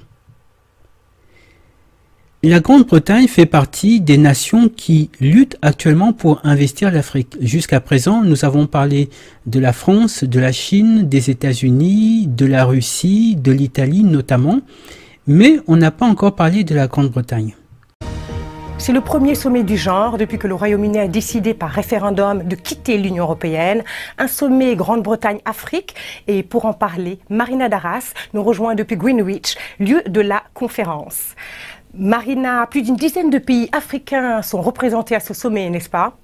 La Grande-Bretagne fait partie des nations qui luttent actuellement pour investir l'Afrique. Jusqu'à présent, nous avons parlé de la France, de la Chine, des États-Unis, de la Russie, de l'Italie notamment, mais on n'a pas encore parlé de la Grande-Bretagne. C'est le premier sommet du genre depuis que le Royaume-Uni a décidé par référendum de quitter l'Union européenne. Un sommet Grande-Bretagne-Afrique. Et pour en parler, Marina Darras nous rejoint depuis Greenwich, lieu de la conférence. Marina, plus d'une dizaine de pays africains sont représentés à ce sommet, n'est-ce pas?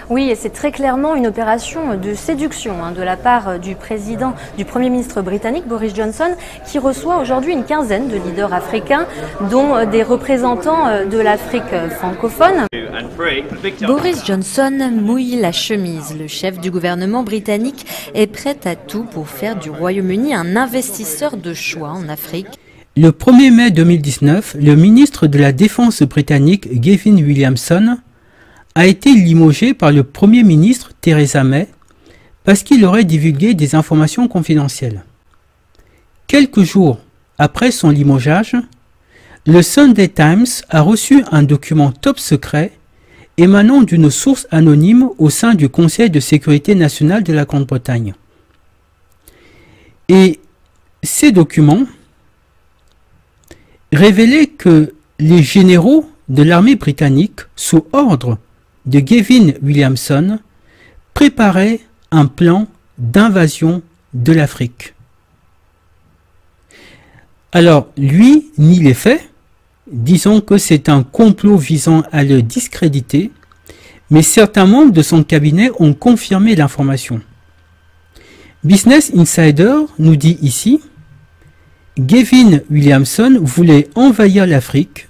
Oui, et c'est très clairement une opération de séduction de la part du Premier ministre britannique Boris Johnson, qui reçoit aujourd'hui une quinzaine de leaders africains, dont des représentants de l'Afrique francophone. Boris Johnson mouille la chemise. Le chef du gouvernement britannique est prêt à tout pour faire du Royaume-Uni un investisseur de choix en Afrique. Le 1er mai 2019, le ministre de la Défense britannique Gavin Williamson a été limogé par le Premier ministre Theresa May parce qu'il aurait divulgué des informations confidentielles. Quelques jours après son limogeage, le Sunday Times a reçu un document top secret émanant d'une source anonyme au sein du Conseil de sécurité nationale de la Grande-Bretagne. Et ces documents révélaient que les généraux de l'armée britannique, sous ordre de Gavin Williamson, préparaient un plan d'invasion de l'Afrique. Alors, lui nie les faits, disons que c'est un complot visant à le discréditer, mais certains membres de son cabinet ont confirmé l'information. Business Insider nous dit ici, Gavin Williamson voulait envahir l'Afrique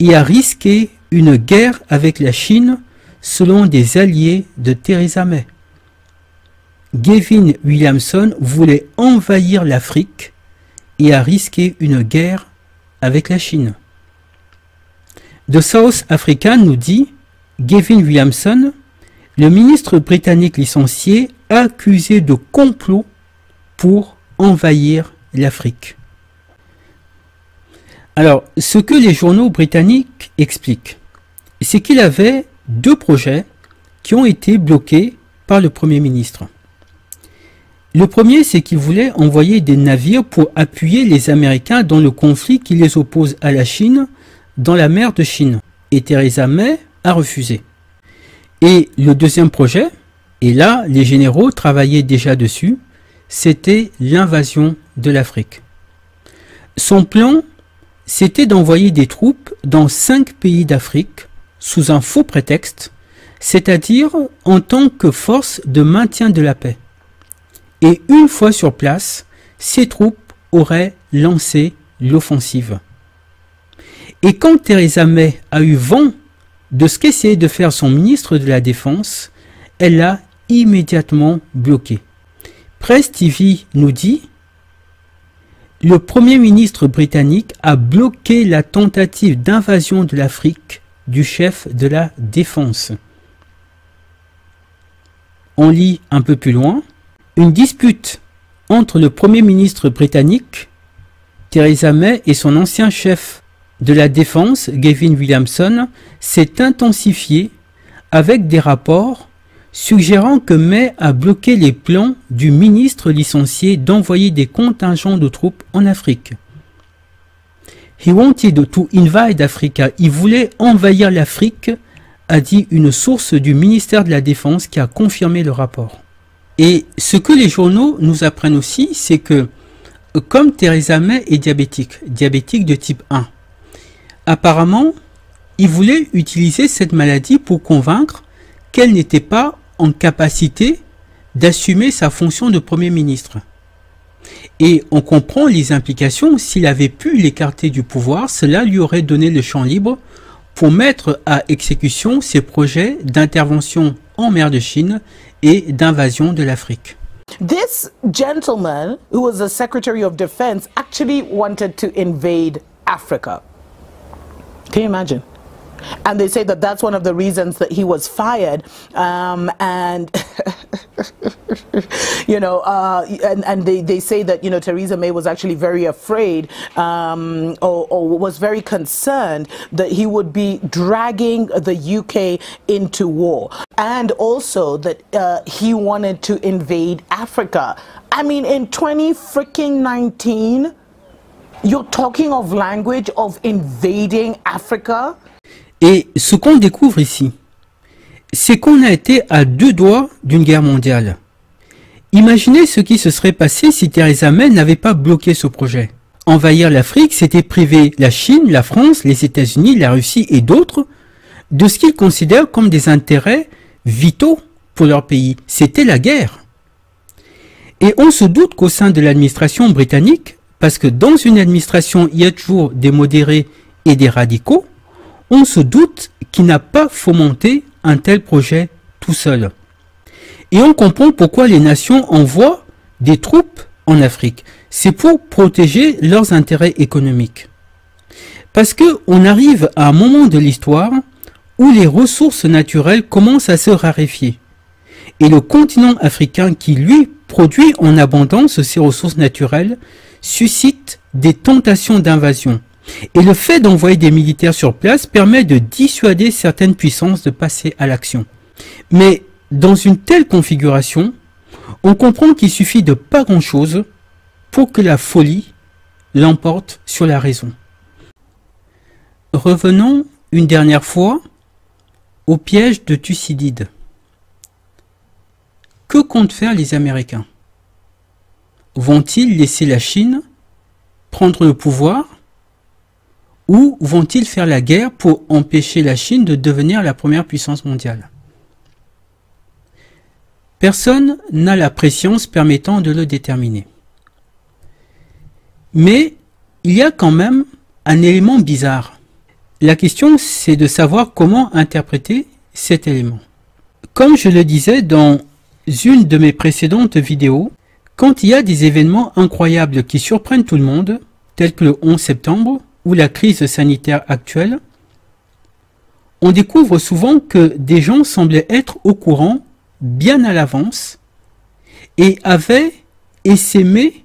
et a risqué une guerre avec la Chine selon des alliés de Theresa May. Gavin Williamson voulait envahir l'Afrique et a risqué une guerre avec la Chine. The South African nous dit Gavin Williamson, le ministre britannique licencié, accusé de complot pour envahir l'Afrique. Alors, ce que les journaux britanniques expliquent, c'est qu'il avait deux projets qui ont été bloqués par le Premier ministre. Le premier, c'est qu'il voulait envoyer des navires pour appuyer les Américains dans le conflit qui les oppose à la Chine dans la mer de Chine. Et Theresa May a refusé. Et le deuxième projet, et là, les généraux travaillaient déjà dessus, c'était l'invasion de l'Afrique. Son plan, c'était d'envoyer des troupes dans 5 pays d'Afrique sous un faux prétexte, c'est-à-dire en tant que force de maintien de la paix. Et une fois sur place, ces troupes auraient lancé l'offensive. Et quand Theresa May a eu vent de ce qu'essayait de faire son ministre de la Défense, elle l'a immédiatement bloqué. Press TV nous dit « Le Premier ministre britannique a bloqué la tentative d'invasion de l'Afrique du chef de la Défense. » On lit un peu plus loin. Une dispute entre le Premier ministre britannique, Theresa May, et son ancien chef de la Défense, Gavin Williamson, s'est intensifiée avec des rapports suggérant que May a bloqué les plans du ministre licencié d'envoyer des contingents de troupes en Afrique. He wanted to invade Africa. Il voulait envahir l'Afrique, a dit une source du ministère de la Défense qui a confirmé le rapport. Et ce que les journaux nous apprennent aussi, c'est que comme Theresa May est diabétique de type 1, apparemment, il voulait utiliser cette maladie pour convaincre qu'elle n'était pas en capacité d'assumer sa fonction de Premier ministre. Et on comprend les implications. S'il avait pu l'écarter du pouvoir, cela lui aurait donné le champ libre pour mettre à exécution ses projets d'intervention en mer de Chine et d'invasion de l'Afrique. This gentleman, who was the Secretary of Defense, actually wanted to invade Africa. Can you imagine? And they say that that's one of the reasons that he was fired. And you know, and they say that, you know, Theresa May was actually very afraid or was very concerned that he would be dragging the UK into war, and also that he wanted to invade Africa. I mean, in 2019, you're talking of language of invading Africa. Et ce qu'on découvre ici, c'est qu'on a été à 2 doigts d'une guerre mondiale. Imaginez ce qui se serait passé si Theresa May n'avait pas bloqué ce projet. Envahir l'Afrique, c'était priver la Chine, la France, les États-Unis, la Russie et d'autres de ce qu'ils considèrent comme des intérêts vitaux pour leur pays. C'était la guerre. Et on se doute qu'au sein de l'administration britannique, parce que dans une administration, il y a toujours des modérés et des radicaux, on se doute qu'il n'a pas fomenté un tel projet tout seul. Et on comprend pourquoi les nations envoient des troupes en Afrique. C'est pour protéger leurs intérêts économiques. Parce qu'on arrive à un moment de l'histoire où les ressources naturelles commencent à se raréfier. Et le continent africain qui, lui, produit en abondance ses ressources naturelles, suscite des tentations d'invasion. Et le fait d'envoyer des militaires sur place permet de dissuader certaines puissances de passer à l'action. Mais dans une telle configuration, on comprend qu'il suffit de pas grand-chose pour que la folie l'emporte sur la raison. Revenons une dernière fois au piège de Thucydide. Que comptent faire les Américains? Vont-ils laisser la Chine prendre le pouvoir ou vont-ils faire la guerre pour empêcher la Chine de devenir la première puissance mondiale? Personne n'a la préscience permettant de le déterminer. Mais il y a quand même un élément bizarre. La question, c'est de savoir comment interpréter cet élément. Comme je le disais dans une de mes précédentes vidéos, quand il y a des événements incroyables qui surprennent tout le monde, tels que le 11 septembre ou la crise sanitaire actuelle, on découvre souvent que des gens semblaient être au courant bien à l'avance et avaient essaimé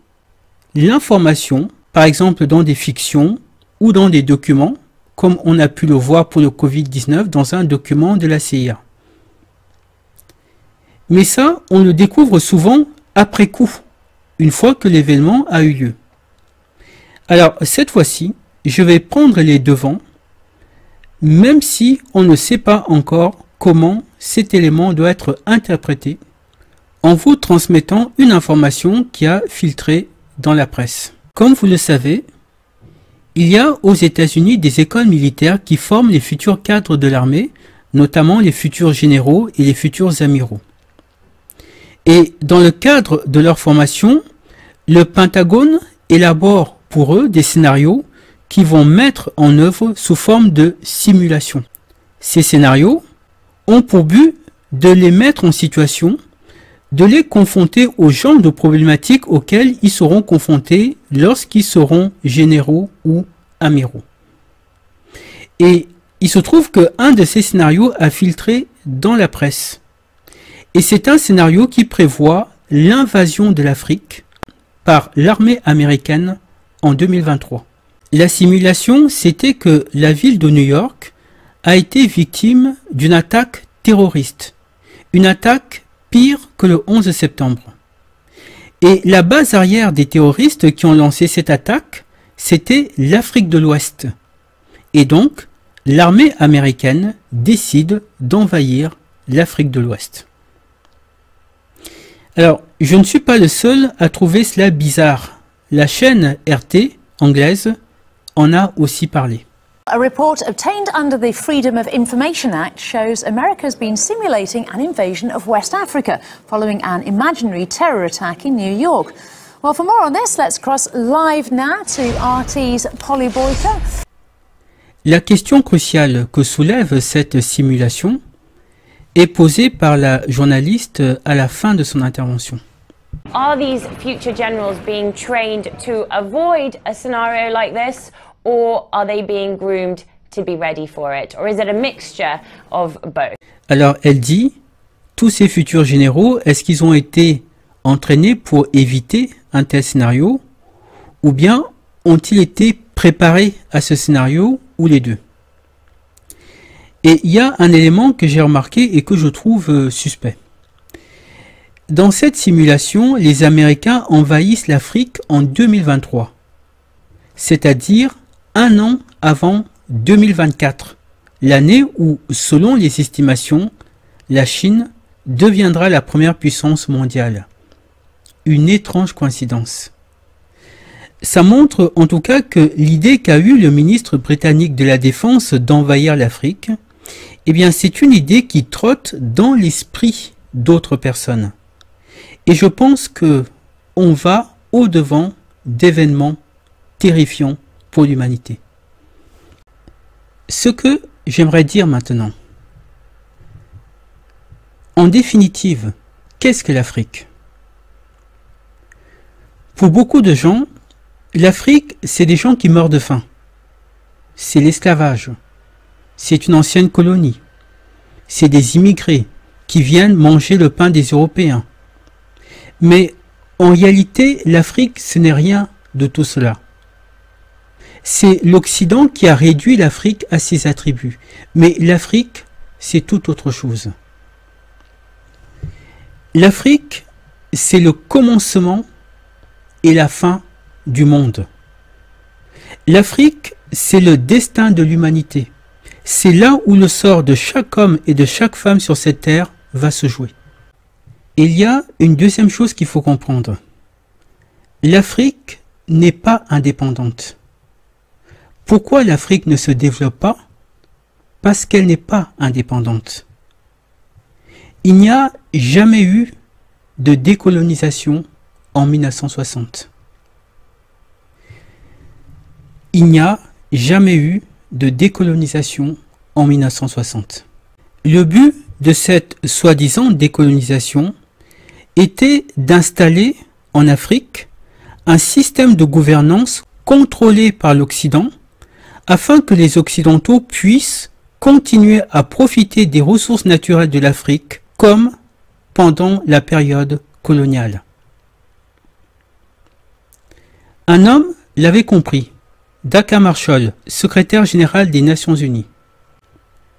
l'information, par exemple dans des fictions ou dans des documents, comme on a pu le voir pour le Covid-19 dans un document de la CIA. Mais ça, on le découvre souvent après coup, une fois que l'événement a eu lieu. Alors, cette fois-ci, je vais prendre les devants, même si on ne sait pas encore comment cet élément doit être interprété, en vous transmettant une information qui a filtré dans la presse. Comme vous le savez, il y a aux États-Unis des écoles militaires qui forment les futurs cadres de l'armée, notamment les futurs généraux et les futurs amiraux. Et dans le cadre de leur formation, le Pentagone élabore pour eux des scénarios qui vont mettre en œuvre sous forme de simulation. Ces scénarios ont pour but de les mettre en situation, de les confronter au genre de problématiques auxquelles ils seront confrontés lorsqu'ils seront généraux ou amiraux. Et il se trouve qu'un de ces scénarios a filtré dans la presse. Et c'est un scénario qui prévoit l'invasion de l'Afrique par l'armée américaine en 2023. La simulation, c'était que la ville de New York a été victime d'une attaque terroriste. Une attaque pire que le 11 septembre. Et la base arrière des terroristes qui ont lancé cette attaque, c'était l'Afrique de l'Ouest. Et donc, l'armée américaine décide d'envahir l'Afrique de l'Ouest. Alors, je ne suis pas le seul à trouver cela bizarre. La chaîne RT anglaise en a aussi parlé. A report obtained under the Freedom of Information Act shows America's been simulating an invasion of West Africa following an imaginary terror attack in New York. Well, for more on this, let's cross live now to RT's Polly Boyka. La question cruciale que soulève cette simulation est posée par la journaliste à la fin de son intervention. Are these future generals being trained to avoid a scenario like this, or are they being groomed to be ready for it, or is it a mixture of both? Alors elle dit, tous ces futurs généraux, est-ce qu'ils ont été entraînés pour éviter un tel scénario, ou bien ont-ils été préparés à ce scénario, ou les deux? Et il y a un élément que j'ai remarqué et que je trouve suspect. Dans cette simulation, les Américains envahissent l'Afrique en 2023, c'est-à-dire un an avant 2024, l'année où, selon les estimations, la Chine deviendra la première puissance mondiale. Une étrange coïncidence. Ça montre en tout cas que l'idée qu'a eue le ministre britannique de la Défense d'envahir l'Afrique, eh bien c'est une idée qui trotte dans l'esprit d'autres personnes. Et je pense que on va au-devant d'événements terrifiants pour l'humanité. Ce que j'aimerais dire maintenant, en définitive, qu'est-ce que l'Afrique? Pour beaucoup de gens, l'Afrique, c'est des gens qui meurent de faim. C'est l'esclavage. C'est une ancienne colonie. C'est des immigrés qui viennent manger le pain des Européens. Mais en réalité, l'Afrique, ce n'est rien de tout cela. C'est l'Occident qui a réduit l'Afrique à ses attributs. Mais l'Afrique, c'est tout autre chose. L'Afrique, c'est le commencement et la fin du monde. L'Afrique, c'est le destin de l'humanité. C'est là où le sort de chaque homme et de chaque femme sur cette terre va se jouer. Il y a une deuxième chose qu'il faut comprendre. L'Afrique n'est pas indépendante. Pourquoi l'Afrique ne se développe pas? Parce qu'elle n'est pas indépendante. Il n'y a jamais eu de décolonisation en 1960. Il n'y a jamais eu de décolonisation en 1960. Le but de cette soi-disant décolonisation était d'installer en Afrique un système de gouvernance contrôlé par l'Occident afin que les Occidentaux puissent continuer à profiter des ressources naturelles de l'Afrique comme pendant la période coloniale. Un homme l'avait compris, Daka Marshall, secrétaire général des Nations Unies.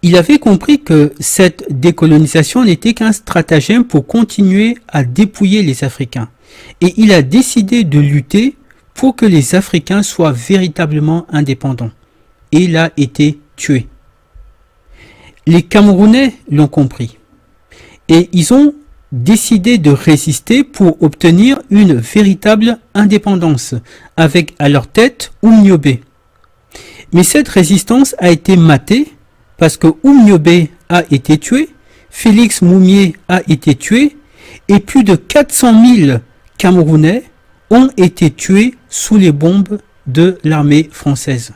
Il avait compris que cette décolonisation n'était qu'un stratagème pour continuer à dépouiller les Africains. Et il a décidé de lutter pour que les Africains soient véritablement indépendants. Et il a été tué. Les Camerounais l'ont compris. Et ils ont décidé de résister pour obtenir une véritable indépendance, avec à leur tête Oumniobé. Mais cette résistance a été matée parce que Oumniobé a été tué, Félix Moumié a été tué, et plus de 400 000 Camerounais ont été tués sous les bombes de l'armée française.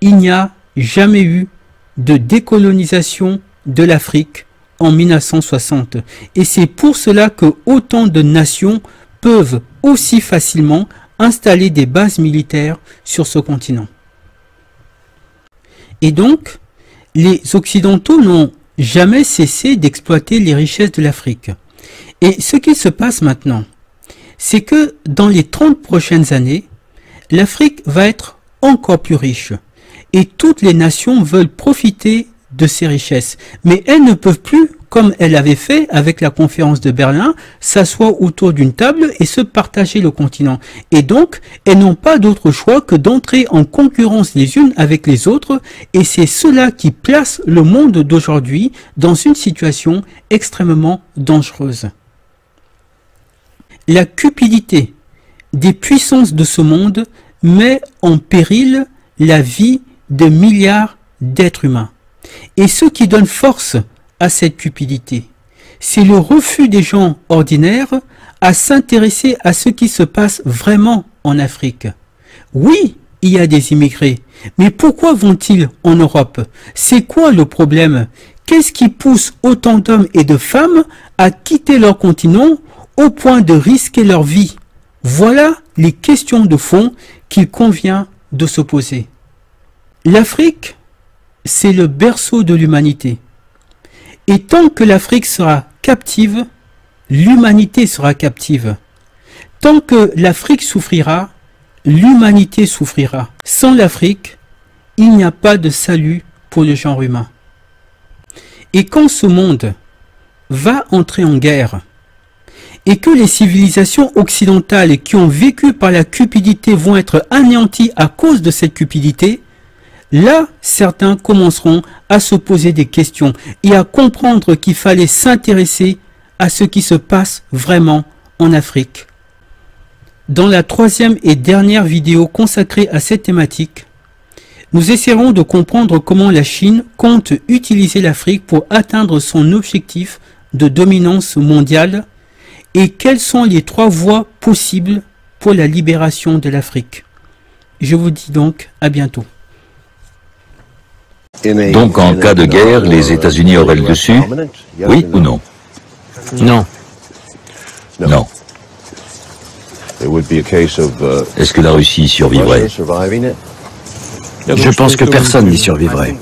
Il n'y a jamais eu de décolonisation de l'Afrique en 1960. Et c'est pour cela que autant de nations peuvent aussi facilement installer des bases militaires sur ce continent. Et donc, les Occidentaux n'ont jamais cessé d'exploiter les richesses de l'Afrique. Et ce qui se passe maintenant, c'est que dans les 30 prochaines années, l'Afrique va être encore plus riche. Et toutes les nations veulent profiter de ces richesses. Mais elles ne peuvent plus, comme elles l'avaient fait avec la conférence de Berlin, s'asseoir autour d'une table et se partager le continent. Et donc, elles n'ont pas d'autre choix que d'entrer en concurrence les unes avec les autres, et c'est cela qui place le monde d'aujourd'hui dans une situation extrêmement dangereuse. La cupidité des puissances de ce monde met en péril la vie de milliards d'êtres humains. Et ce qui donne force à cette cupidité, c'est le refus des gens ordinaires à s'intéresser à ce qui se passe vraiment en Afrique. Oui, il y a des immigrés, mais pourquoi vont-ils en Europe? C'est quoi le problème? Qu'est-ce qui pousse autant d'hommes et de femmes à quitter leur continent au point de risquer leur vie? Voilà les questions de fond qu'il convient de se poser. L'Afrique, c'est le berceau de l'humanité. Et tant que l'Afrique sera captive, l'humanité sera captive. Tant que l'Afrique souffrira, l'humanité souffrira. Sans l'Afrique, il n'y a pas de salut pour le genre humain. Et quand ce monde va entrer en guerre, et que les civilisations occidentales qui ont vécu par la cupidité vont être anéanties à cause de cette cupidité, là, certains commenceront à se poser des questions et à comprendre qu'il fallait s'intéresser à ce qui se passe vraiment en Afrique. Dans la troisième et dernière vidéo consacrée à cette thématique, nous essaierons de comprendre comment la Chine compte utiliser l'Afrique pour atteindre son objectif de dominance mondiale et quelles sont les 3 voies possibles pour la libération de l'Afrique. Je vous dis donc à bientôt. Donc en cas de guerre, les États-Unis auraient le dessus? Oui ou non? Non. Non. Est-ce que la Russie survivrait? Je pense que personne n'y survivrait.